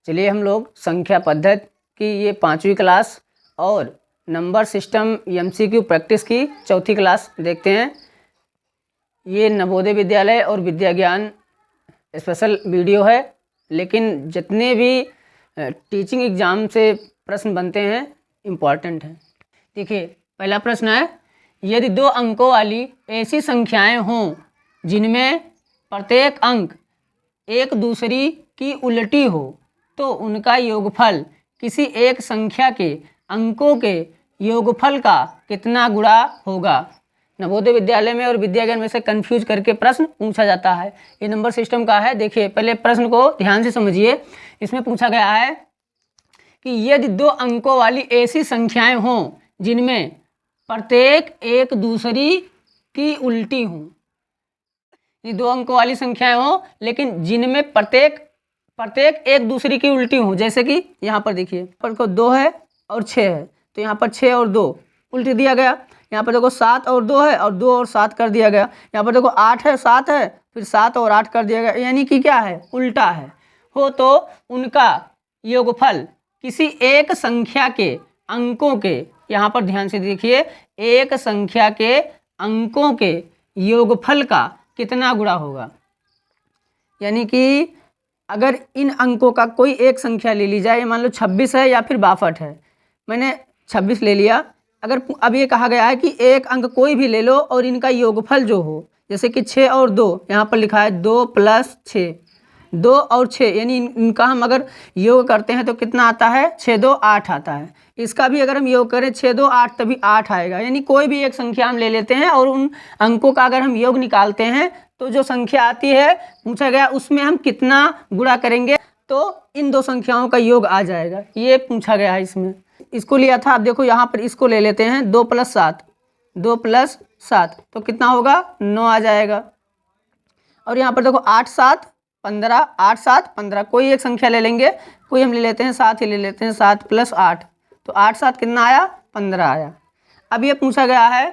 चलिए हम लोग संख्या पद्धति की ये 5वीं क्लास और नंबर सिस्टम एमसीक्यू प्रैक्टिस की 4थी क्लास देखते हैं। ये नवोदय विद्यालय और विद्या ज्ञान स्पेशल वीडियो है, लेकिन जितने भी टीचिंग एग्ज़ाम से प्रश्न बनते हैं इम्पॉर्टेंट हैं। देखिए पहला प्रश्न है, यदि 2 अंकों वाली ऐसी संख्याएं हों जिनमें प्रत्येक अंक एक दूसरी की उल्टी हो तो उनका योगफल किसी एक संख्या के अंकों के योगफल का कितना गुणा होगा। नवोदय विद्यालय में और विद्या ज्ञान में से कंफ्यूज करके प्रश्न पूछा जाता है। ये नंबर सिस्टम का है। देखिए पहले प्रश्न को ध्यान से समझिए। इसमें पूछा गया है कि यदि 2 अंकों वाली ऐसी संख्याएं हों जिनमें प्रत्येक एक दूसरी की उल्टी हों। ये 2 अंकों वाली संख्याएं हों लेकिन जिनमें प्रत्येक एक दूसरी की उल्टी हों। जैसे कि यहाँ पर देखिए, पर को 2 है और 6 है, तो यहाँ पर 6 और 2 उल्टी दिया गया। यहाँ पर देखो 7 और 2 है और 2 और 7 कर दिया गया। यहाँ पर देखो 8 है 7 है, फिर 7 और 8 कर दिया गया, यानी कि क्या है, उल्टा है। हो तो उनका योगफल किसी एक संख्या के अंकों के, यहाँ पर ध्यान से देखिए, एक संख्या के अंकों के योगफल का कितना गुणा होगा। यानी कि अगर इन अंकों का कोई एक संख्या ले ली जाए, मान लो 26 है या फिर 62 है, मैंने 26 ले लिया। अगर अब ये कहा गया है कि एक अंक कोई भी ले लो और इनका योगफल जो हो, जैसे कि 6 और 2, यहाँ पर लिखा है 2 + 6, 2 और 6, यानी इनका हम अगर योग करते हैं तो कितना आता है, 6 2 8 आता है। इसका भी अगर हम योग करें 6 2 8 तभी 8 आएगा। यानी कोई भी एक संख्या हम ले लेते हैं और उन अंकों का अगर हम योग निकालते हैं तो जो संख्या आती है पूछा गया उसमें हम कितना गुणा करेंगे तो इन 2 संख्याओं का योग आ जाएगा। ये पूछा गया है। इसमें इसको लिया था। अब देखो यहाँ पर इसको ले लेते हैं, 2 + 7, 2 + 7 तो कितना होगा, 9 आ जाएगा। और यहाँ पर देखो 8 7 15, 8 7 15, कोई एक संख्या ले लेंगे, कोई हम ले लेते हैं 7 ही ले लेते हैं, 7 + 8 तो 8 7 कितना आया, 15 आया। अब ये पूछा गया है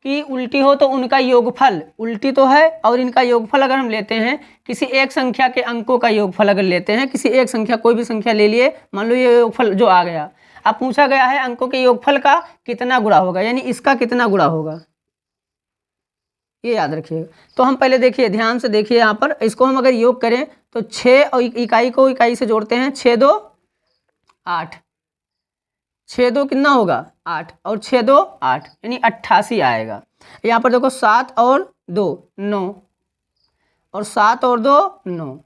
कि उल्टी हो तो उनका योगफल, उल्टी तो है और इनका योगफल अगर हम लेते हैं, किसी एक संख्या के अंकों का योगफल अगर लेते हैं, किसी एक संख्या, कोई भी संख्या ले लिए, मान लो ये योगफल जो आ गया। अब पूछा गया है अंकों के योगफल का कितना गुणा होगा, यानी इसका कितना गुणा होगा, ये याद रखिएगा। तो हम पहले देखिए, ध्यान से देखिए, यहाँ पर इसको हम अगर योग करें तो 6 और इकाई को इकाई से जोड़ते हैं, 6 2 8, 6 2 कितना होगा 8 और 6 2 8, यानी 88 आएगा। यहाँ पर देखो 7 और 2 9 और 7 और 2 9,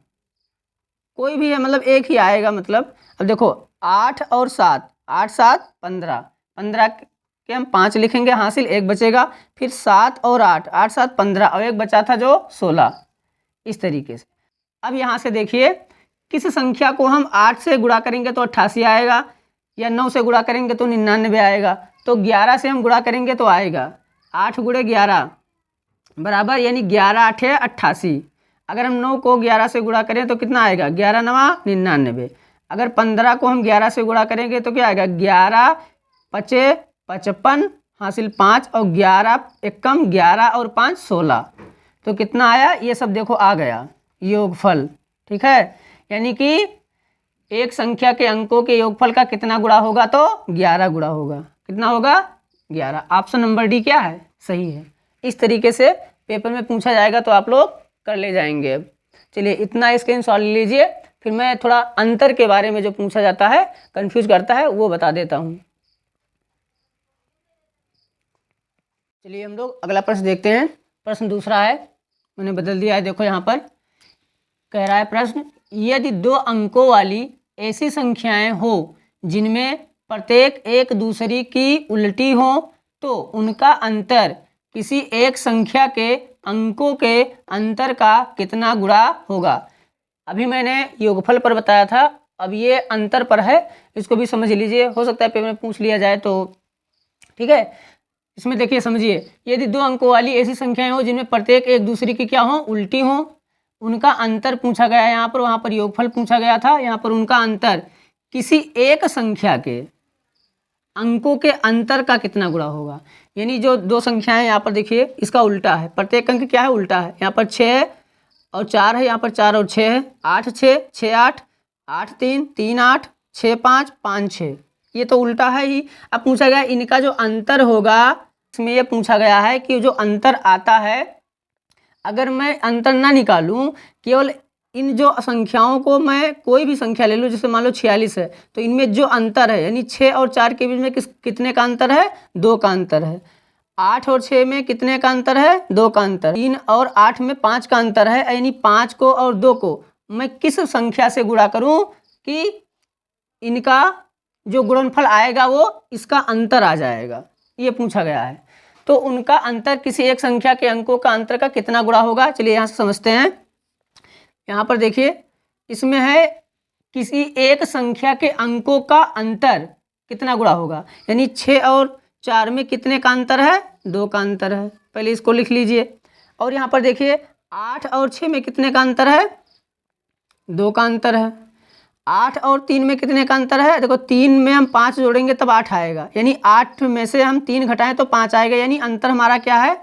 कोई भी है मतलब एक ही आएगा। मतलब अब देखो 8 और 7, 8 7 15, 15 के हम 5 लिखेंगे, हासिल 1 बचेगा, फिर 7 और 8, 8 7 15 और 1 बचा था जो 16, इस तरीके से। अब यहाँ से देखिए, किस संख्या को हम 8 से गुणा करेंगे तो 88 आएगा, या 9 से गुणा करेंगे तो 99 आएगा, तो 11 से हम गुणा करेंगे तो आएगा 8 × 11 बराबर, यानी 11 8 88। अगर हम 9 को 11 से गुणा करें तो कितना आएगा, 11 9 99। अगर 15 को हम 11 से गुणा करेंगे तो क्या आएगा, 11 5 55 हासिल 5 और 11 1 कम 11 और 5 16, तो कितना आया, ये सब देखो आ गया योगफल। ठीक है, यानी कि एक संख्या के अंकों के योगफल का कितना गुणा होगा, तो 11 गुणा होगा। कितना होगा, 11। ऑप्शन नंबर डी क्या है, सही है। इस तरीके से पेपर में पूछा जाएगा तो आप लोग कर ले जाएंगे। अब चलिए इतना स्क्रीनशॉट ले लीजिए, फिर मैं थोड़ा अंतर के बारे में जो पूछा जाता है, कंफ्यूज करता है, वो बता देता हूँ। चलिए हम लोग अगला प्रश्न देखते हैं। प्रश्न दूसरा है, मैंने बदल दिया है, देखो यहाँ पर कह रहा है प्रश्न, यदि 2 अंकों वाली ऐसी संख्याएं हो जिनमें प्रत्येक एक दूसरी की उल्टी हो तो उनका अंतर किसी एक संख्या के अंकों के अंतर का कितना गुणा होगा। अभी मैंने योगफल पर बताया था, अब ये अंतर पर है, इसको भी समझ लीजिए, हो सकता है पेपर में पूछ लिया जाए तो। ठीक है, इसमें देखिए समझिए, यदि 2 अंकों वाली ऐसी संख्याएं हो जिनमें प्रत्येक एक दूसरी की क्या हो, उल्टी हो, उनका अंतर पूछा गया है। यहाँ पर, वहाँ पर योगफल पूछा गया था, यहाँ पर उनका अंतर किसी एक संख्या के अंकों के अंतर का कितना गुणा होगा। यानी जो 2 संख्याएं यहाँ पर देखिए, इसका उल्टा है, प्रत्येक अंक क्या है, उल्टा है। यहाँ पर 6 और 4 है, यहाँ पर 4 और 6 है, 8 6 6 8 8 3 3 8 6 5 5 6, ये तो उल्टा है ही। अब पूछा गया इनका जो अंतर होगा, इसमें ये पूछा गया है कि जो अंतर आता है, अगर मैं अंतर ना निकालूं, केवल इन जो संख्याओं को मैं कोई भी संख्या ले लूँ, जैसे मान लो 46 है, तो इनमें जो अंतर है यानी 6 और 4 के बीच में कितने का अंतर है, 2 का अंतर है। 8 और 6 में कितने का अंतर है, 2 का अंतर। 3 और 8 में 5 का अंतर है, यानी 5 को और 2 को मैं किस संख्या से गुणा करूं कि इनका जो गुणनफल आएगा वो इसका अंतर आ जाएगा, ये पूछा गया है। तो उनका अंतर किसी एक संख्या के अंकों का अंतर का कितना गुणा होगा, चलिए यहाँ से समझते हैं। यहाँ पर देखिए इसमें है किसी एक संख्या के अंकों का अंतर कितना गुणा होगा, यानी 6 और 4 में कितने का अंतर है, 2 का अंतर है, पहले इसको लिख लीजिए। और यहाँ पर देखिए 8 और 6 में कितने का अंतर है, 2 का अंतर है। 8 और 3 में कितने का अंतर है, देखो 3 में हम 5 जोड़ेंगे तब 8 आएगा, यानी 8 में से हम 3 घटाएं तो 5 आएगा, यानी अंतर हमारा क्या है,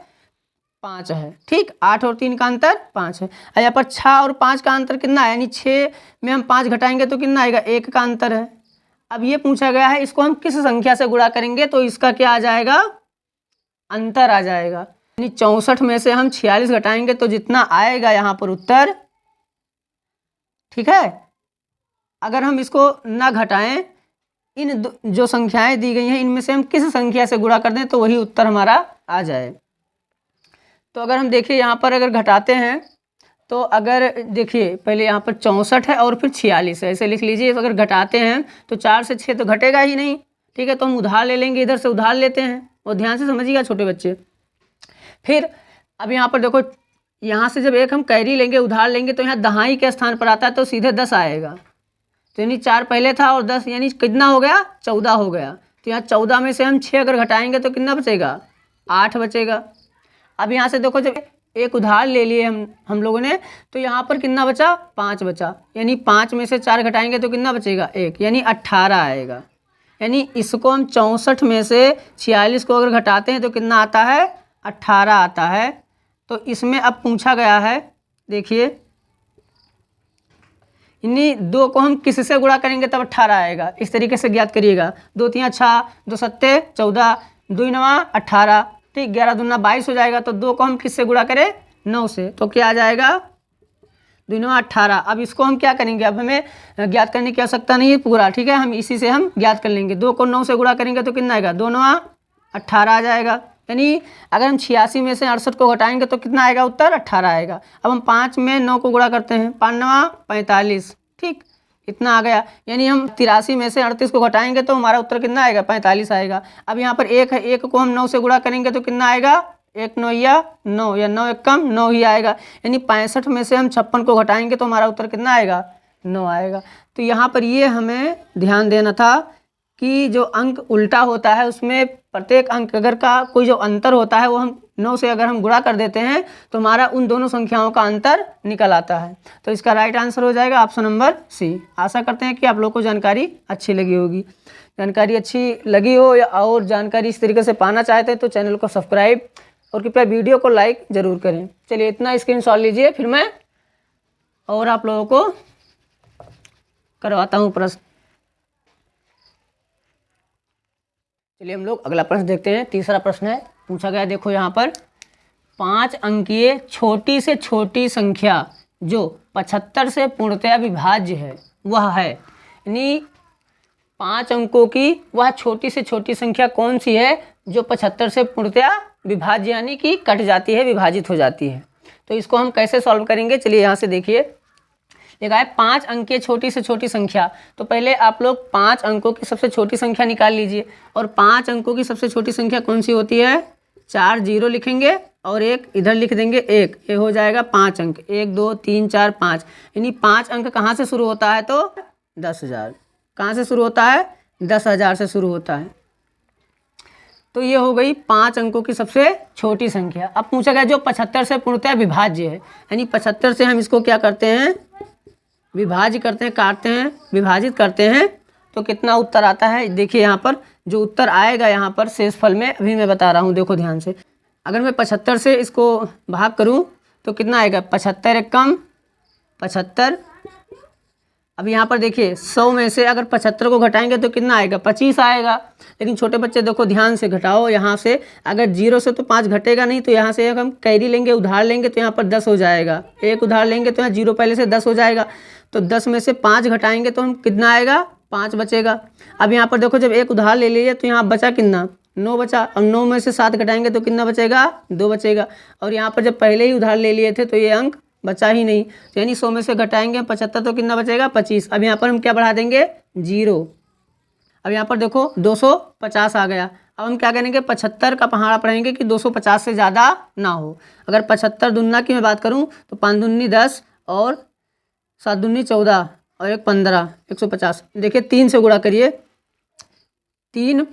5 है। ठीक, 8 और 3 का अंतर 5 है। यहाँ पर 6 और 5 का अंतर कितना है, यानी 6 में हम 5 घटाएंगे तो कितना आएगा, 1 का अंतर है। अब ये पूछा गया है इसको हम किस संख्या से गुणा करेंगे, तो इसका क्या आ जाएगा, अंतर आ जाएगा। यानी 64 में से हम 46 घटाएंगे तो जितना आएगा यहाँ पर उत्तर, ठीक है। अगर हम इसको ना घटाएं, इन जो संख्याएं दी गई हैं इनमें से हम किस संख्या से गुणा कर दें तो वही उत्तर हमारा आ जाए। तो अगर हम देखिए यहाँ पर अगर घटाते हैं तो अगर देखिए पहले यहाँ पर 64 है और फिर 46 है, ऐसे लिख लीजिए। अगर घटाते हैं तो 4 से 6 तो घटेगा ही नहीं, ठीक है, तो हम उधार ले लेंगे, इधर से उधार लेते हैं, और ध्यान से समझिएगा छोटे बच्चे। फिर अब यहाँ पर देखो, यहाँ से जब एक हम कैरी लेंगे, उधार लेंगे, तो यहाँ दहाई के स्थान पर आता है तो सीधे 10 आएगा, तो यानी 4 पहले था और 10 यानी कितना हो गया, 14 हो गया। तो यहाँ 14 में से हम 6 अगर घटाएंगे तो कितना बचेगा, 8 बचेगा। अब यहाँ से देखो जब एक उधार ले लिए हम लोगों ने, तो यहाँ पर कितना बचा, 5 बचा, यानी 5 में से 4 घटाएंगे तो कितना बचेगा, 1, यानी 18 आएगा। यानी इसको हम 64 में से 46 को अगर घटाते हैं तो कितना आता है, 18 आता है। तो इसमें अब पूछा गया है, देखिए इन्हीं 2 को हम किससे गुणा करेंगे तब 18 आएगा, इस तरीके से ज्ञात करिएगा। 2 3 6, 2 7 14, 2 9 18, ठीक, 11 दूना 22 हो जाएगा। तो 2 को हम किससे गुणा करें, 9 से, तो क्या आ जाएगा, 2 9 18। अब इसको हम क्या करेंगे, अब हमें ज्ञात करने की आवश्यकता नहीं है पूरा, ठीक है, हम इसी से हम ज्ञात कर लेंगे। 2 को 9 से गुणा करेंगे तो कितना आएगा, 2 9 18 आ जाएगा। यानी अगर हम 86 में से 68 को घटाएंगे तो कितना आएगा उत्तर, 18 आएगा। अब हम 5 में 9 को गुणा करते हैं, 5 9 45, ठीक, इतना आ गया। यानी हम 83 में से 38 को घटाएंगे तो हमारा उत्तर कितना आएगा, 45 आएगा। अब यहाँ पर 1 है, 1 को हम 9 से गुणा करेंगे तो कितना आएगा, 1 9 या 9, या 9 1 कम 9 ही आएगा। यानी 65 में से हम 56 को घटाएंगे तो हमारा उत्तर कितना आएगा, 9 आएगा। तो यहाँ पर ये हमें ध्यान देना था कि जो अंक उल्टा होता है उसमें प्रत्येक अंक अगर का कोई जो अंतर होता है वो हम 9 से अगर हम गुणा कर देते हैं तो हमारा उन दोनों संख्याओं का अंतर निकल आता है। तो इसका राइट आंसर हो जाएगा ऑप्शन नंबर सी। आशा करते हैं कि आप लोग को जानकारी अच्छी लगी होगी। जानकारी अच्छी लगी हो या और जानकारी इस तरीके से पाना चाहते हैं तो चैनल को सब्सक्राइब और कृपया वीडियो को लाइक ज़रूर करें। चलिए इतना स्क्रीनशॉट लीजिए, फिर मैं और आप लोगों को करवाता हूँ प्रश्न। चलिए हम लोग अगला प्रश्न देखते हैं। तीसरा प्रश्न है, पूछा गया देखो यहाँ पर 5 अंकीय छोटी से छोटी संख्या जो 75 से पूर्णतया विभाज्य है वह है, यानी 5 अंकों की वह छोटी से छोटी संख्या कौन सी है जो 75 से पूर्णतया विभाज्य यानी कि कट जाती है, विभाजित हो जाती है। तो इसको हम कैसे सॉल्व करेंगे, चलिए यहाँ से देखिए लिखा है 5 अंकीय छोटी से छोटी संख्या। तो पहले आप लोग 5 अंकों की सबसे छोटी संख्या निकाल लीजिए, और 5 अंकों की सबसे छोटी संख्या कौन सी होती है, 4 0 लिखेंगे और एक इधर लिख देंगे 1, ये हो जाएगा 5 अंक, 1 2 3 4 5। यानी 5 अंक कहाँ से शुरू होता है, तो 10,000। कहाँ से शुरू होता है, 10,000 से शुरू होता है। तो ये हो गई 5 अंकों की सबसे छोटी संख्या। अब पूछा गया जो 75 से पूर्णतया विभाज्य है, यानी 75 से हम इसको क्या करते हैं, विभाज्य करते हैं, काटते हैं, विभाजित करते हैं, तो कितना उत्तर आता है। देखिए यहाँ पर जो उत्तर आएगा यहाँ पर शेषफल में, अभी मैं बता रहा हूँ, देखो ध्यान से। अगर मैं 75 से इसको भाग करूँ तो कितना आएगा, 75 एक कम 75, अब यहाँ पर देखिए 100 में से अगर 75 को घटाएंगे तो कितना आएगा, 25 आएगा। लेकिन छोटे बच्चे देखो ध्यान से घटाओ, यहाँ से अगर 0 से तो 5 घटेगा नहीं, तो यहाँ से हम कैरी लेंगे, उधार लेंगे तो यहाँ पर 10 हो जाएगा। एक उधार लेंगे तो यहाँ 0 पहले से 10 हो जाएगा। तो 10 में से 5 घटाएंगे तो हम कितना आएगा, 5 बचेगा। अब यहाँ पर देखो जब एक उधार ले लीजिए तो यहाँ बचा कितना, 9 बचा। अब 9 में से 7 घटाएंगे तो कितना बचेगा, 2 बचेगा। और यहाँ पर जब पहले ही उधार ले लिए थे तो ये अंक बचा ही नहीं, तो यानी 100 में से घटाएंगे 75 तो कितना बचेगा, 25। अब यहाँ पर हम क्या बढ़ा देंगे, 0। अब यहाँ पर देखो 250 आ गया। अब हम क्या करेंगे, 75 का पहाड़ा पढ़ेंगे कि 250 से ज़्यादा ना हो। अगर 75 दुना की मैं बात करूँ तो 5 दूनी 10 और 7 दूनी 14 और 1 15, 150। देखिए 3 से गुणा करिए, 3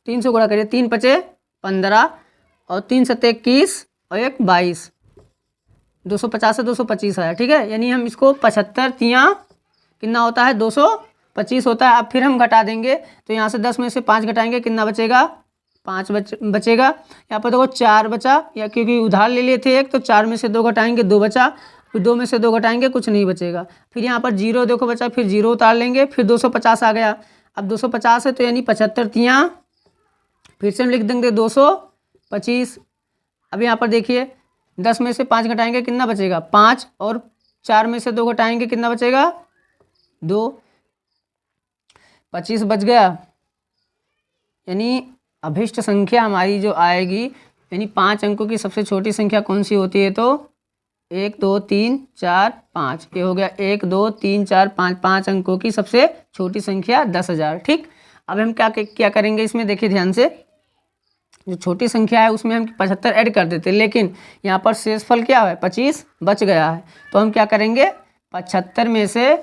से गुणा करिए, 3 पचे 15 और 3 सत्ते 21 और 1 22, 250 से 225 आया। ठीक है, यानी हम इसको 75 तियाँ कितना होता है, 225 होता है। अब फिर हम घटा देंगे तो यहाँ से 10 में से 5 घटाएंगे, कितना बचेगा, 5 बचेगा। यहाँ पर देखो 4 बचा, या क्योंकि उधार ले लिए थे एक, तो 4 में से 2 घटाएंगे, 2 बचा। फिर 2 में से 2 घटाएंगे, कुछ नहीं बचेगा। फिर यहाँ पर 0 देखो बचा, फिर 0 उतार लेंगे, फिर 250 आ गया। अब 250 है तो यानी 75 तियाँ फिर से हम लिख देंगे 225। अब यहाँ पर देखिए 10 में से 5 घटाएंगे, कितना बचेगा, 5। और 4 में से 2 घटाएंगे, कितना बचेगा, 2। 25 बच गया। यानी अभिष्ट संख्या हमारी जो आएगी, यानी 5 अंकों की सबसे छोटी संख्या कौन सी होती है, तो 1 2 3 4 5, ये हो गया 1 2 3 4 5, 5 अंकों की सबसे छोटी संख्या 10,000। ठीक, अब हम क्या करेंगे इसमें, देखिए ध्यान से, जो छोटी संख्या है उसमें हम 75 ऐड कर देते, लेकिन यहाँ पर शेषफल क्या है, 25 बच गया है। तो हम क्या करेंगे, 75 में से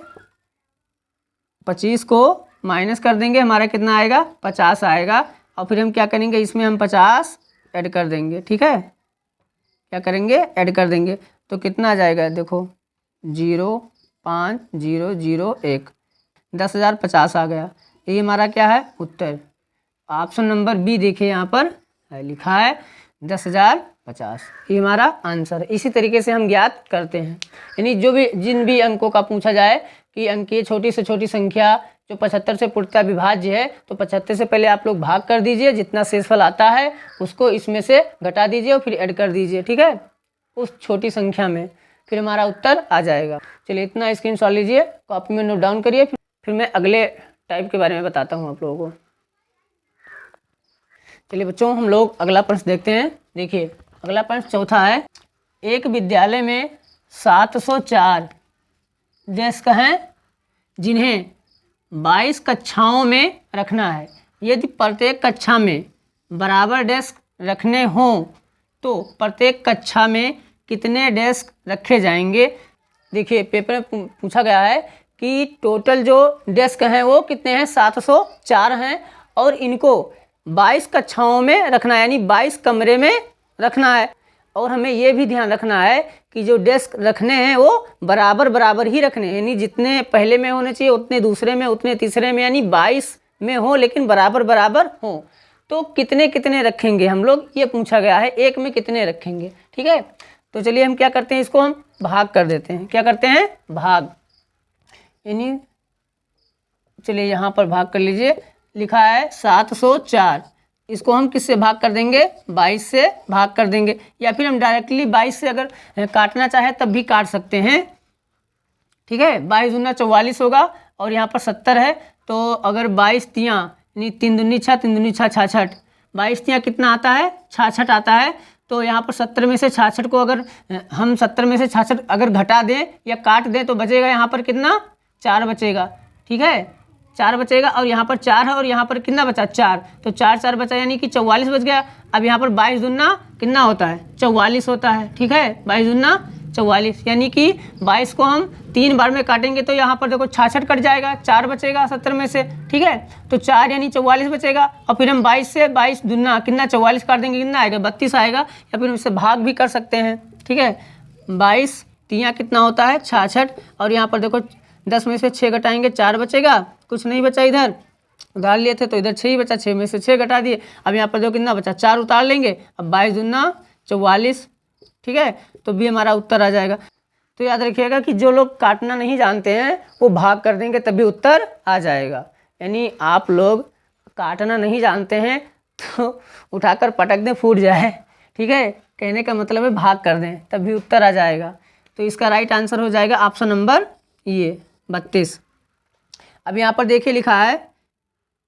25 को माइनस कर देंगे, हमारा कितना आएगा, 50 आएगा। और फिर हम क्या करेंगे, इसमें हम 50 ऐड कर देंगे। ठीक है, क्या करेंगे, ऐड कर देंगे, तो कितना आ जाएगा, देखो 0 5 0 0 1, 10,050 आ गया। ये हमारा क्या है, उत्तर। ऑप्शन नंबर बी देखिए यहाँ पर लिखा है 10,050, ये हमारा आंसर है। इसी तरीके से हम ज्ञात करते हैं, यानी जिन भी अंकों का पूछा जाए कि अंकीय छोटी से छोटी संख्या जो 75 से पूर्णतः विभाज्य है, तो 75 से पहले आप लोग भाग कर दीजिए, जितना शेषफल आता है उसको इसमें से घटा दीजिए और फिर ऐड कर दीजिए। ठीक है, उस छोटी संख्या में, फिर हमारा उत्तर आ जाएगा। चलिए इतना स्क्रीनशॉट लीजिए, कॉपी में नोट डाउन करिए, फिर मैं अगले टाइप के बारे में बताता हूँ आप लोगों को। चलिए बच्चों, हम लोग अगला प्रश्न देखते हैं। देखिए अगला प्रश्न चौथा है, एक विद्यालय में 704 डेस्क हैं जिन्हें 22 कक्षाओं में रखना है। यदि प्रत्येक कक्षा में बराबर डेस्क रखने हों तो प्रत्येक कक्षा में कितने डेस्क रखे जाएंगे। देखिए पेपर में पूछा गया है कि टोटल जो डेस्क हैं वो कितने हैं, 704 हैं, और इनको 22 कक्षाओं में रखना है, यानी 22 कमरे में रखना है। और हमें ये भी ध्यान रखना है कि जो डेस्क रखने हैं वो बराबर ही रखने हैं, यानी जितने पहले में होने चाहिए उतने दूसरे में, उतने तीसरे में, यानी 22 में हो लेकिन बराबर हो। तो कितने कितने रखेंगे हम लोग, ये पूछा गया है, एक में कितने रखेंगे। ठीक है, तो चलिए हम क्या करते हैं, इसको हम भाग कर देते हैं। क्या करते हैं, भाग, यानी चलिए यहाँ पर भाग कर लीजिए, लिखा है 704, इसको हम किससे भाग कर देंगे, 22 से भाग कर देंगे, या फिर हम डायरेक्टली 22 से अगर काटना चाहे तब भी काट सकते हैं। ठीक है, 22 दूना 44 होगा और यहाँ पर 70 है, तो अगर 22 तियाँ यानी 3 दूनी 6, 3 दूनी 6 66, 22 तियाँ कितना आता है, 66 आता है। तो यहाँ पर 70 में से 66 को अगर हम 70 में से 66 अगर घटा दें या काट दें तो बचेगा यहाँ पर कितना, 4 बचेगा। ठीक है, 4 बचेगा, और यहाँ पर 4 है और यहाँ पर कितना बचा, 4, तो 4 4 बचा, यानी कि 44 बच गया। अब यहाँ पर 22 दूना कितना होता है, 44 होता है। ठीक है, 22 दूना 44, यानी कि 22 को हम 3 बार में काटेंगे तो यहाँ पर देखो 66 कट जाएगा, 4 बचेगा 70 में से। ठीक है, तो 4 यानी 44 बचेगा, और फिर हम 22 से 22 दूना कितना 44 काट देंगे, कितना आएगा, 32 आएगा, या फिर हम इससे भाग भी कर सकते हैं। ठीक है, 22 तियाँ कितना होता है, 66, और यहाँ पर देखो 10 में से 6 घटाएंगे, 4 बचेगा, कुछ नहीं बचा, इधर उधार लिए थे तो इधर 6 ही बचा, 6 में से 6 घटा दिए। अब यहाँ पर देखो कितना बचा, 4 उतार लेंगे, अब 22 दूना 44। ठीक है, तो भी हमारा उत्तर आ जाएगा। तो याद रखिएगा कि जो लोग काटना नहीं जानते हैं वो भाग कर देंगे तभी उत्तर आ जाएगा। यानी आप लोग काटना नहीं जानते हैं तो उठाकर पटक दें, फूट जाए, ठीक है। कहने का मतलब है भाग कर दें तभी उत्तर आ जाएगा। तो इसका राइट आंसर हो जाएगा ऑप्शन नंबर ये 32। अब यहाँ पर देखिए लिखा है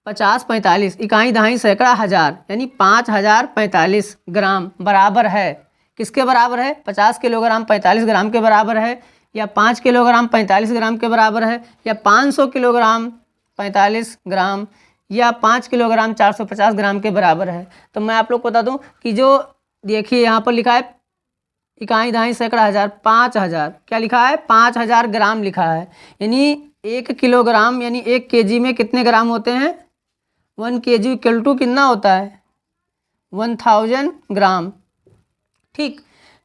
50 45 इकाई दहाई सैकड़ा हज़ार, यानी 5045 ग्राम बराबर है, किसके बराबर है? 50 किलोग्राम 45 ग्राम के बराबर है, या 5 किलोग्राम 45 ग्राम के बराबर है, या 500 किलोग्राम 45 ग्राम, या 5 किलोग्राम 450 ग्राम के बराबर है। तो मैं आप लोग को बता दूं कि जो देखिए यहाँ पर लिखा है इकाई दहाई सैकड़ा हज़ार, 5000 क्या लिखा है? 5000 ग्राम लिखा है। यानी 1 किलोग्राम यानी 1 केजी में कितने ग्राम होते हैं? 1 kg इक्वल टू कितना होता है? 1000 ग्राम, ठीक।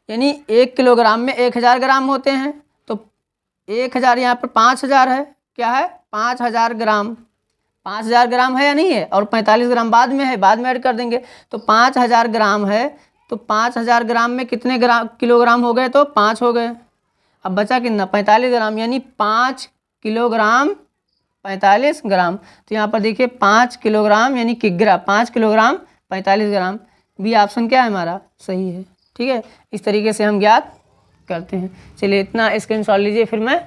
यानी 1 किलोग्राम में 1000 ग्राम होते हैं, तो 1000 यहाँ पर 5000 है, क्या है? 5000 ग्राम। 5000 ग्राम है या नहीं है? और 45 ग्राम बाद में है, बाद में ऐड कर देंगे। तो 5000 ग्राम है, तो 5000 ग्राम में कितने किलोग्राम हो गए? तो 5 हो गए। अब बचा कितना? 45 ग्राम, यानी 5 किलोग्राम 45 ग्राम। तो यहाँ पर देखिए 5 किलोग्राम यानी किग्रा, 5 किलोग्राम 45 ग्राम। बी ऑप्शन क्या है हमारा? सही है, ठीक है। इस तरीके से हम ज्ञात करते हैं। चलिए इतना स्क्रीनशॉट लीजिए, फिर मैं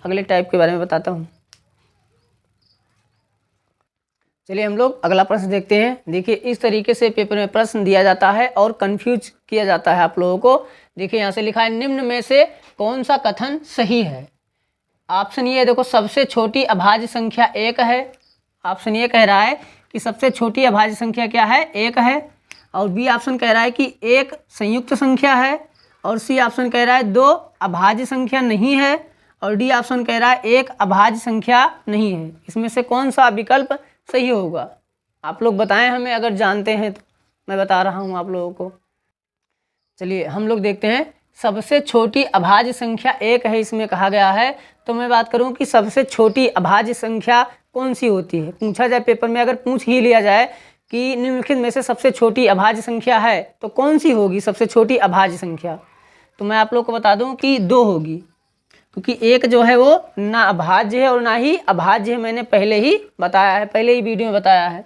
अगले टाइप के बारे में बताता हूँ। चलिए हम लोग अगला प्रश्न देखते हैं। देखिए इस तरीके से पेपर में प्रश्न दिया जाता है और कंफ्यूज किया जाता है आप लोगों को। देखिए यहाँ से लिखा है निम्न में से कौन सा कथन सही है? ऑप्शन ये देखो, सबसे छोटी अभाज्य संख्या 1 है। ऑप्शन ये कह रहा है कि सबसे छोटी अभाज्य संख्या क्या है? 1 है। और बी ऑप्शन कह रहा है कि 1 संयुक्त संख्या है। और सी ऑप्शन कह रहा है 2 अभाज्य संख्या नहीं है। और डी ऑप्शन कह रहा है 1 अभाज्य संख्या नहीं है। इसमें से कौन सा विकल्प सही होगा? आप लोग बताएं हमें, अगर जानते हैं तो। मैं बता रहा हूँ आप लोगों को। चलिए हम लोग देखते हैं। सबसे छोटी अभाज्य संख्या 1 है, इसमें कहा गया है। तो मैं बात करूं कि सबसे छोटी अभाज्य संख्या कौन सी होती है? पूछा जाए पेपर में, अगर पूछ ही लिया जाए कि निम्नलिखित में से सबसे छोटी अभाज्य संख्या है, तो कौन सी होगी सबसे छोटी अभाज्य संख्या? तो मैं आप लोग को बता दूं कि 2 होगी, क्योंकि 1 जो है वो ना अभाज्य है और ना ही अभाज्य है। मैंने पहले ही बताया है, पहले ही वीडियो में बताया है।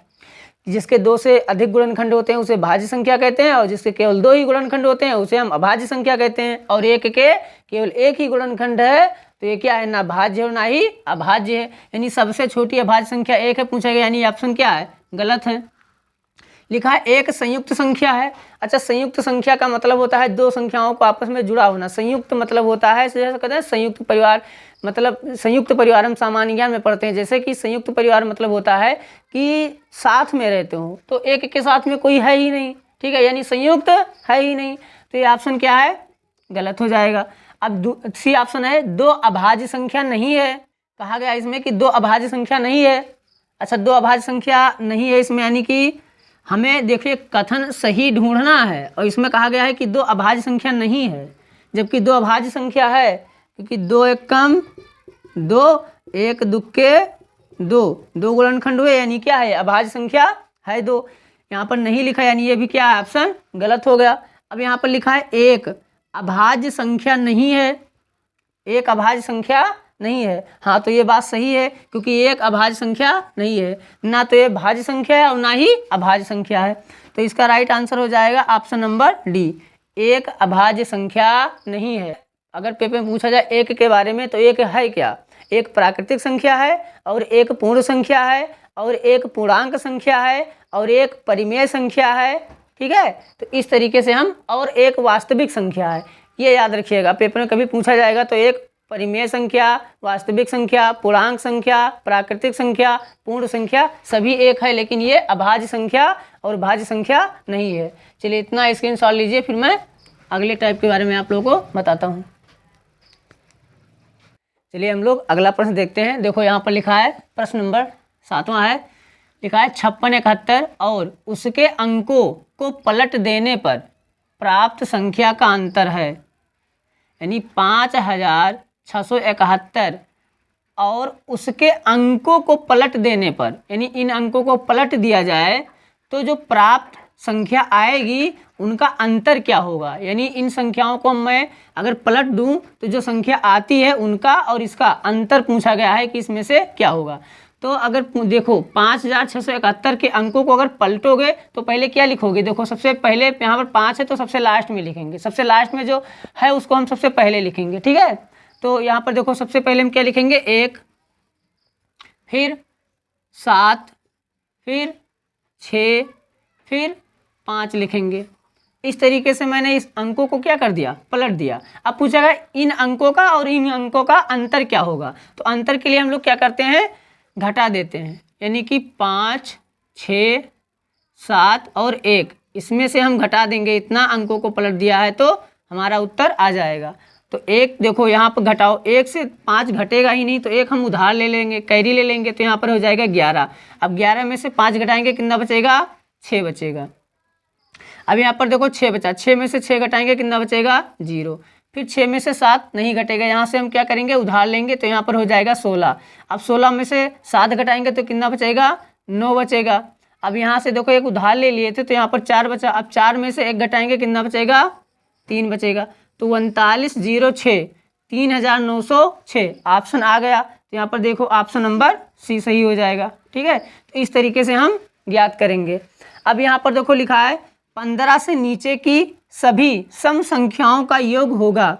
जिसके 2 से अधिक गुणनखंड होते हैं उसे भाज्य संख्या कहते हैं, और जिसके केवल 2 ही गुणनखंड होते हैं उसे हम अभाज्य संख्या कहते हैं। और 1 के केवल 1 ही गुणनखंड है तो ये क्या है? ना भाज्य और ना ही अभाज्य है। यानी सबसे छोटी अभाज्य संख्या 1 है पूछा गया, यानी ऑप्शन क्या है? गलत है। लिखा है 1 संयुक्त संख्या है। अच्छा, संयुक्त संख्या का मतलब होता है 2 संख्याओं को आपस में जुड़ा होना। संयुक्त मतलब होता है, जैसे कहते हैं संयुक्त परिवार, मतलब संयुक्त परिवार हम सामान्य ज्ञान में पढ़ते हैं। जैसे कि संयुक्त परिवार मतलब होता है कि साथ में रहते हो, तो एक के साथ में कोई है ही नहीं, ठीक है, यानी संयुक्त है ही नहीं। तो ये ऑप्शन क्या है? गलत हो जाएगा। अब सी ऑप्शन है 2 अभाज्य संख्या नहीं है। कहा गया इसमें कि 2 अभाज्य संख्या नहीं है। अच्छा, 2 अभाज्य संख्या नहीं है इसमें, यानी कि हमें देखिए कथन सही ढूंढना है। और इसमें कहा गया है कि 2 अभाज्य संख्या नहीं है, जबकि 2 अभाज्य संख्या है, क्योंकि 2 एक कम 2, 1 दुक्के 2, 2 गुणनखंड हुए, यानी क्या है? अभाज्य संख्या है 2। यहाँ पर नहीं लिखा, यानी ये भी क्या है? ऑप्शन गलत हो गया। अब यहाँ पर लिखा है 1 अभाज्य संख्या नहीं है। 1 अभाज्य संख्या नहीं है। हाँ, तो ये बात सही है, क्योंकि 1 अभाज्य संख्या नहीं है, ना तो ये भाज्य संख्या है और ना ही अभाज्य संख्या है। तो इसका राइट आंसर हो जाएगा ऑप्शन नंबर डी, 1 अभाज्य संख्या नहीं है। अगर पेपर में पूछा जाए 1 के बारे में, तो 1 है क्या? 1 प्राकृतिक संख्या है, और 1 पूर्ण संख्या है, और 1 पूर्णांक संख्या है, और 1 परिमेय संख्या है, ठीक है। तो इस तरीके से हम, और 1 वास्तविक संख्या है। ये याद रखिएगा, पेपर में कभी पूछा जाएगा तो 1 परिमेय संख्या, वास्तविक संख्या, पूर्णांक संख्या, प्राकृतिक संख्या, पूर्ण संख्या सभी 1 है, लेकिन ये अभाज्य संख्या और भाज्य संख्या नहीं है। चलिए इतना स्क्रीनशॉट लीजिए, फिर मैं अगले टाइप के बारे में आप लोगों को बताता हूँ। चलिए हम लोग अगला प्रश्न देखते हैं। देखो यहाँ पर लिखा है, प्रश्न नंबर 7वां है। लिखा है 56 71 और उसके अंकों को पलट देने पर प्राप्त संख्या का अंतर है। यानी 5671 और उसके अंकों को पलट देने पर, यानी इन अंकों को पलट दिया जाए तो जो प्राप्त संख्या आएगी उनका अंतर क्या होगा, यानी इन संख्याओं को मैं अगर पलट दूं तो जो संख्या आती है उनका और इसका अंतर पूछा गया है कि इसमें से क्या होगा। तो अगर देखो 5671 के अंकों को अगर पलटोगे तो पहले क्या लिखोगे, देखो सबसे पहले यहाँ पर 5 है तो सबसे लास्ट में लिखेंगे, सबसे लास्ट में जो है उसको हम सबसे पहले लिखेंगे, ठीक है। तो यहाँ पर देखो सबसे पहले हम क्या लिखेंगे, 1, फिर 7, फिर 6, फिर 5 लिखेंगे। इस तरीके से मैंने इस अंकों को क्या कर दिया, पलट दिया। अब पूछा गया इन अंकों का और इन अंकों का अंतर क्या होगा, तो अंतर के लिए हम लोग क्या करते हैं, घटा देते हैं, यानी कि 5, 6, 7 और 1 इसमें से हम घटा देंगे, इतना अंकों को पलट दिया है तो हमारा उत्तर आ जाएगा। तो 1 देखो यहाँ पर घटाओ, 1 से 5 घटेगा ही नहीं तो 1 हम उधार ले लेंगे, कैरी ले लेंगे, तो यहाँ पर हो जाएगा 11। अब 11 में से 5 घटाएंगे कितना बचेगा, 6 बचेगा। अब यहाँ पर देखो 6 बचा, 6 में से 6 घटाएंगे कितना बचेगा, 0। फिर 6 में से 7 नहीं घटेगा, यहाँ से हम क्या करेंगे, उधार लेंगे, तो यहाँ पर हो जाएगा 16। अब 16 में से 7 घटाएंगे तो कितना बचेगा, 9 बचेगा। अब यहाँ से देखो एक उधार ले लिए थे तो यहाँ पर 4 बचा, अब 4 में से 1 घटाएंगे कितना बचेगा, 3 बचेगा। तो 3906 3906 ऑप्शन आ गया। तो यहाँ पर देखो ऑप्शन नंबर सी सही हो जाएगा, ठीक है। तो इस तरीके से हम ज्ञात करेंगे। अब यहाँ पर देखो लिखा है 15 से नीचे की सभी सम संख्याओं का योग होगा।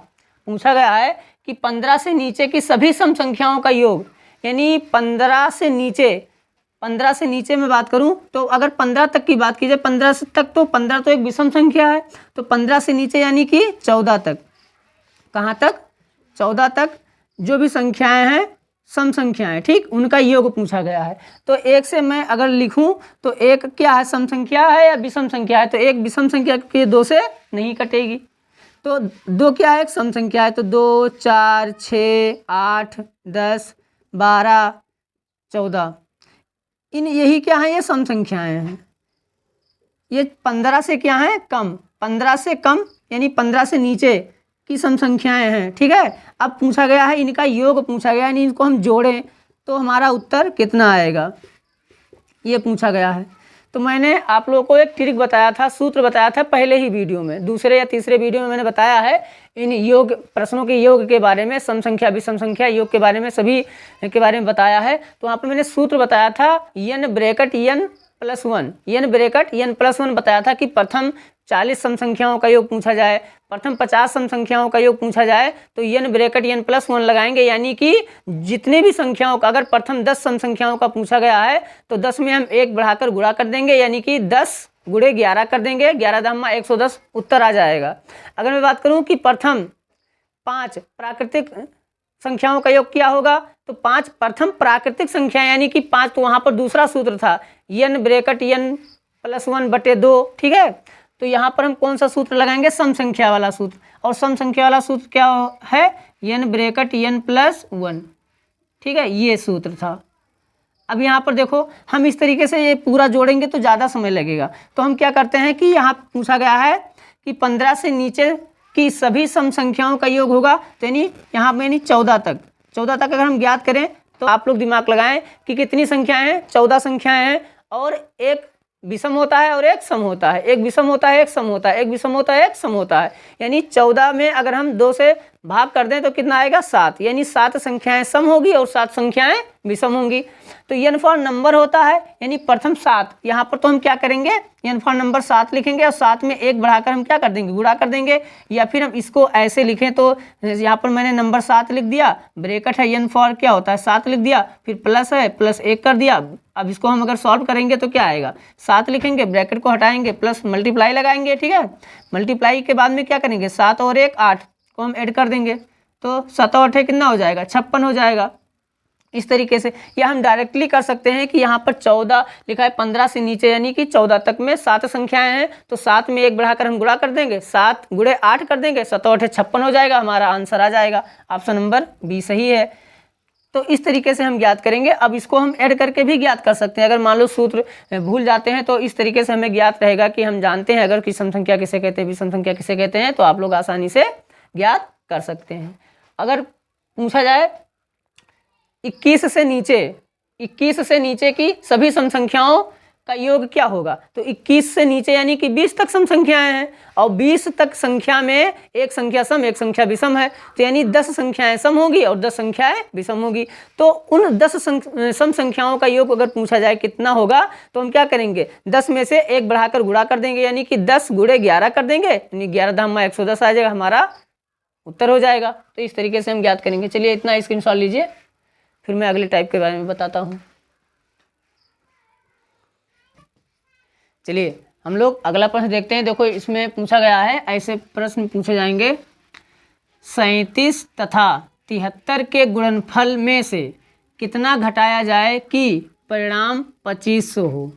पूछा गया है कि 15 से नीचे की सभी सम संख्याओं का योग, यानी 15 से नीचे में बात करूं तो अगर 15 तक की बात की जाए, 15 तक तो 15 तो एक विषम संख्या है, तो 15 से नीचे यानी कि 14 तक, कहाँ तक, 14 तक जो भी संख्याएं हैं सम संख्याएं, ठीक, उनका योग पूछा गया है। तो 1 से मैं अगर लिखूं तो 1 क्या है, सम संख्या है या विषम संख्या है, तो 1 विषम संख्या के 2 से नहीं कटेगी। तो 2 क्या है, एक सम संख्या है, तो 2, 4, 6, 8, 10, 12, 14 इन यही क्या है, ये सम संख्याएं हैं। ये 15 से क्या है, कम, 15 से कम यानी 15 से नीचे की सम संख्याएं हैं, ठीक है। अब पूछा गया है इनका योग पूछा गया है, यानी इनको हम जोड़ें तो हमारा उत्तर कितना आएगा, ये पूछा गया है। तो मैंने आप लोगों को एक ट्रिक बताया था, सूत्र बताया था पहले ही वीडियो में, दूसरे या तीसरे वीडियो में मैंने बताया है इन योग प्रश्नों के योग के बारे में, सम संख्या विषम संख्या योग के बारे में, सभी के बारे में बताया है। तो वहाँ पर मैंने सूत्र बताया था n bracket n plus 1, n bracket n plus 1 बताया था कि प्रथम 40 सम संख्याओं का योग पूछा जाए, प्रथम 50 सम संख्याओं का योग पूछा जाए तो n ब्रैकेट n प्लस 1 लगाएंगे, यानी कि जितने भी संख्याओं का, अगर प्रथम 10 सम संख्याओं का पूछा गया है तो 10 में हम 1 बढ़ाकर गुणा कर देंगे, यानी कि 10 गुणे 11 कर देंगे, 11 दामा 110 उत्तर आ जाएगा। अगर मैं बात करूं कि प्रथम 5 प्राकृतिक संख्याओं का योग क्या होगा, तो 5 प्रथम प्राकृतिक संख्या यानी कि 5, तो वहाँ पर दूसरा सूत्र था n ब्रैकेट n प्लस 1 बटे 2, ठीक है। तो यहाँ पर हम कौन सा सूत्र लगाएंगे, सम संख्या वाला सूत्र, और सम संख्या वाला सूत्र क्या है, n ब्रैकेट n प्लस 1, ठीक है, ये सूत्र था। अब यहाँ पर देखो हम इस तरीके से ये पूरा जोड़ेंगे तो ज़्यादा समय लगेगा, तो हम क्या करते हैं कि यहाँ पूछा गया है कि 15 से नीचे की सभी सम संख्याओं का योग होगा, तो यानी यहाँ पर यानी 14 तक अगर हम ज्ञात करें तो आप लोग दिमाग लगाएं कि कितनी संख्याएं हैं, 14 संख्याएं हैं, और एक विषम होता है और एक सम होता है, एक विषम होता है एक सम होता है, एक विषम होता है एक सम होता है, यानी 14 में अगर हम 2 से भाग कर दें तो कितना आएगा, 7, यानी 7 संख्याएं सम होगी और 7 संख्याएं विषम होंगी। तो n फॉर नंबर होता है, यानी प्रथम 7, यहाँ पर तो हम क्या करेंगे, n फॉर नंबर 7 लिखेंगे और 7 में 1 बढ़ाकर हम क्या कर देंगे, गुणा कर देंगे, या फिर हम इसको ऐसे लिखें तो यहाँ पर मैंने नंबर 7 लिख दिया, ब्रैकेट है n फॉर क्या होता है 7 लिख दिया, फिर प्लस है प्लस 1 कर दिया। अब इसको हम अगर सॉल्व करेंगे तो क्या आएगा, 7 लिखेंगे, ब्रैकेट को हटाएंगे, प्लस मल्टीप्लाई लगाएंगे, ठीक है। मल्टीप्लाई के बाद में क्या करेंगे, 7 और 1 8 को हम ऐड कर देंगे, तो 7 और 8 कितना हो जाएगा, 56 हो जाएगा। इस तरीके से या हम डायरेक्टली कर सकते हैं कि यहाँ पर 14 लिखा है, 15 से नीचे यानी कि 14 तक में 7 संख्याएं हैं, तो 7 में 1 बढ़ाकर हम गुणा कर देंगे, 7 गुणे 8 कर देंगे, 7 और 8 56 हो जाएगा, हमारा आंसर आ जाएगा। ऑप्शन नंबर बी सही है। तो इस तरीके से हम ज्ञात करेंगे। अब इसको हम ऐड करके भी ज्ञात कर सकते हैं, अगर मान लो सूत्र भूल जाते हैं तो इस तरीके से हमें ज्ञात रहेगा कि हम जानते हैं अगर कि सम संख्या किसे कहते हैं, विषम संख्या किसे कहते हैं, तो आप लोग आसानी से ज्ञात कर सकते हैं। अगर पूछा जाए 21 से नीचे की सभी सम संख्याओं का योग क्या होगा? तो 21 से नीचे यानी कि 20 तक सम संख्याएं हैं और 20 तक संख्या में एक संख्या सम एक संख्या विषम है, तो यानी 10 संख्याएं सम होगी और 10 संख्याएं विषम होगी। तो उन 10 सम संख्याओं का योग अगर पूछा जाए कितना होगा तो हम क्या करेंगे, 10 में से एक बढ़ाकर गुणा कर देंगे, यानी कि 10 गुणे 11 कर देंगे, यानी 11 धाम 110 आ जाएगा, हमारा उत्तर हो जाएगा। तो इस तरीके से हम ज्ञात करेंगे। चलिए इतना स्क्रीनशॉट लीजिए, फिर मैं अगले टाइप के बारे में बताता हूँ। चलिए हम लोग अगला प्रश्न देखते हैं। देखो इसमें पूछा गया है, ऐसे प्रश्न पूछे जाएंगे, 37 तथा 73 के गुणनफल में से कितना घटाया जाए कि परिणाम 2500 हो।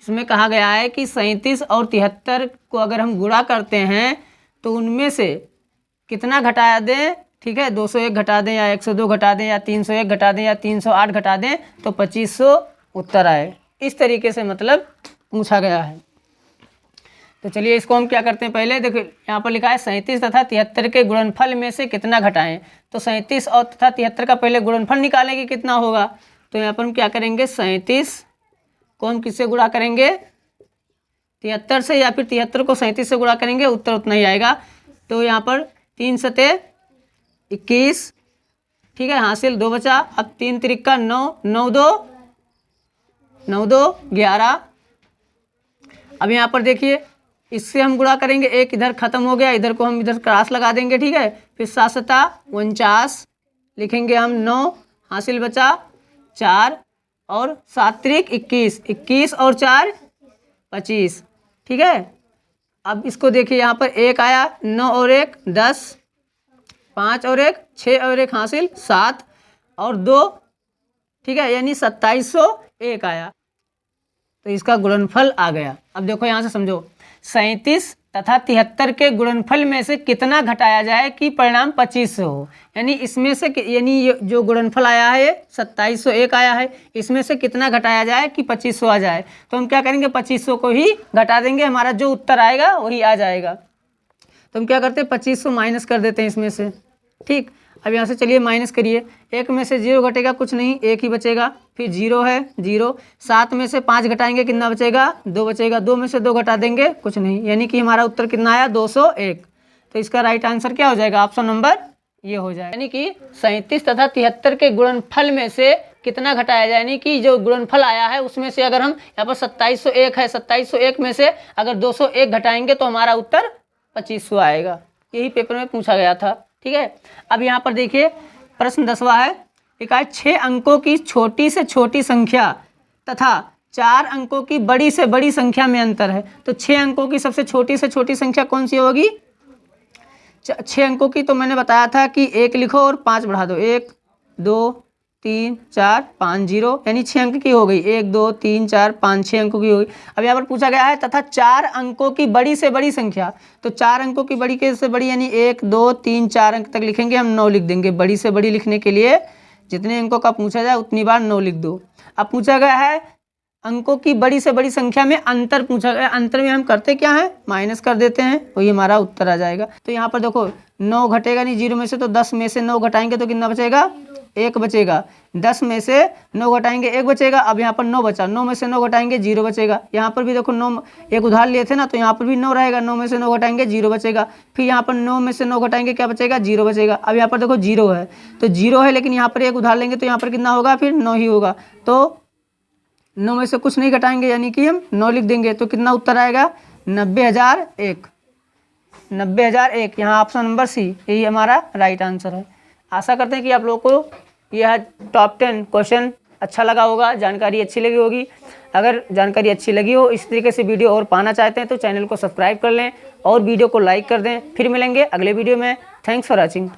इसमें कहा गया है कि 37 और 73 को अगर हम गुणा करते हैं तो उनमें से कितना घटाया दें, ठीक है, 201 घटा दें या 102 घटा दें या 301 घटा दें या 308 घटा दें तो 2500 उत्तर आए। इस तरीके से मतलब पूछा गया है। तो चलिए इसको हम क्या करते हैं, पहले देखिए यहाँ पर लिखा है 37 तथा 73 के गुणनफल में से कितना घटाएं। तो 37 और तथा 73 का पहले गुणनफल निकालेंगे कितना होगा। तो यहाँ पर हम क्या करेंगे, 37 को हम किससे गुणा करेंगे, 73 से, या फिर 73 को 37 से गुणा करेंगे, उत्तर उतना ही आएगा। तो यहाँ पर 3 सते 21, ठीक है, हासिल 2 बचा, अब 3 तिरिक्का 9, 9 2 11। अब यहाँ पर देखिए इससे हम गुणा करेंगे, एक इधर खत्म हो गया, इधर को हम इधर क्रॉस लगा देंगे, ठीक है, फिर 7 सता 49 लिखेंगे हम, 9 हासिल बचा 4 और 7 त्रिक 21, 21 और 4 25, ठीक है। अब इसको देखिए यहाँ पर 1 आया, 9 और 1 10, 5 और 1 6 और 1 हासिल 7 और 2, ठीक है, यानी 2701 आया। तो इसका गुणनफल आ गया। अब देखो यहाँ से समझो, 37 तथा 73 के गुणनफल में से कितना घटाया जाए कि परिणाम 2500 हो। यानी इसमें से, यानी जो गुणनफल आया है 2701 आया है, इसमें से कितना घटाया जाए कि 2500 आ जाए। तो हम क्या करेंगे, 2500 को ही घटा देंगे, हमारा जो उत्तर आएगा वही आ जाएगा। तो हम क्या करते हैं, 2500 माइनस कर देते हैं इसमें से, ठीक। अब यहाँ से चलिए माइनस करिए, 1 में से 0 घटेगा, कुछ नहीं, 1 ही बचेगा, फिर 0 है 0, 7 में से 5 घटाएंगे कितना बचेगा, 2 बचेगा, 2 में से 2 घटा देंगे, कुछ नहीं, यानी कि हमारा उत्तर कितना आया, 201। तो इसका राइट आंसर क्या हो जाएगा, ऑप्शन नंबर ये हो जाएगा। यानी कि 37 तथा 73 के गुणनफल में से कितना घटाया जाए, यानी कि जो गुणनफल आया है उसमें से अगर हम यहाँ पर 2701 है, 2701 में से अगर 201 घटाएंगे तो हमारा उत्तर 2500 आएगा। यही पेपर में पूछा गया था, ठीक है। अब यहाँ पर देखिए प्रश्न 10वां है, एक है 6 अंकों की छोटी से छोटी संख्या तथा 4 अंकों की बड़ी से बड़ी संख्या में अंतर है। तो 6 अंकों की सबसे छोटी से छोटी संख्या कौन सी होगी, 6 अंकों की तो मैंने बताया था कि 1 लिखो और 5 बढ़ा दो, 1 2 3 4 5 0, यानी 6 अंक की हो गई, 1 2 3 4 5 6 अंकों की हो गई। अब यहाँ पर पूछा गया है तथा 4 अंकों की बड़ी से बड़ी संख्या। तो 4 अंकों की बड़ी के से बड़ी यानी 1 2 3 4 अंक तक लिखेंगे, हम 9 लिख देंगे। बड़ी से बड़ी लिखने के लिए जितने अंकों का पूछा जाए उतनी बार 9 लिख दो। अब पूछा गया है अंकों की बड़ी से बड़ी संख्या में अंतर पूछा गया, अंतर में हम करते क्या है, माइनस कर देते हैं, वही हमारा उत्तर आ जाएगा। तो यहाँ पर देखो 9 घटेगा नहीं 0 में से, तो 10 में से 9 घटाएंगे तो कितना बचेगा, 1 बचेगा। 10 में से 9 घटाएंगे 1 बचेगा। अब यहाँ पर 9 बचा, 9 में से 9 घटाएंगे 0 बचेगा। यहाँ पर भी देखो 9 एक उधार लिए थे ना, तो यहाँ पर भी 9 रहेगा, 9 में से 9 घटाएंगे 0 बचेगा। फिर यहाँ पर 9 में से 9 घटाएंगे क्या बचेगा, 0 बचेगा। अब यहाँ पर देखो 0 है, तो 0 है लेकिन यहाँ पर एक उधार लेंगे तो यहाँ पर कितना होगा, फिर 9 ही होगा। तो 9 में से कुछ नहीं घटाएंगे यानी कि हम 9 लिख देंगे, तो कितना उत्तर आएगा, 90,001। 90,001 यहाँ ऑप्शन नंबर सी, यही हमारा राइट आंसर है। आशा करते हैं कि आप लोगों को यह टॉप 10 क्वेश्चन अच्छा लगा होगा, जानकारी अच्छी लगी होगी। अगर जानकारी अच्छी लगी हो, इस तरीके से वीडियो और पाना चाहते हैं तो चैनल को सब्सक्राइब कर लें और वीडियो को लाइक कर दें। फिर मिलेंगे अगले वीडियो में। Thanks for watching.